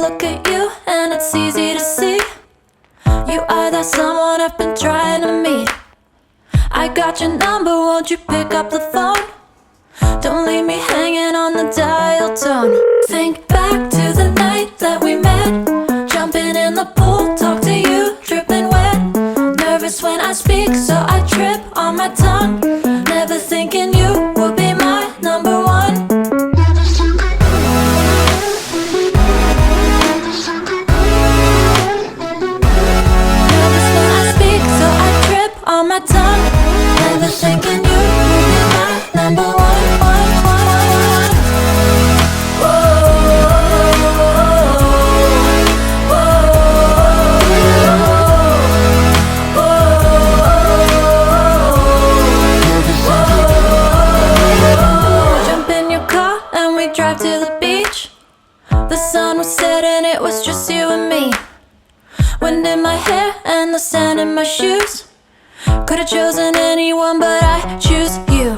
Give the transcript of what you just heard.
look at you and it's easy to see you are that someone I've been trying to meet. I got your number, won't you pick up the phone? Don't leave me hanging on the dial tone. Think back to the night that we met, jumping in the pool, talk to you, dripping wet. Nervous when I speak, so I trip on my tongue. Never thinking you would be my number one. Nervous when I speak, so I trip on my tongue. Never thinking you would be my number one. Drive to the beach. The sun was setting, it was just you and me. Wind in my hair and the sand in my shoes. Could've chosen anyone, but I choose you.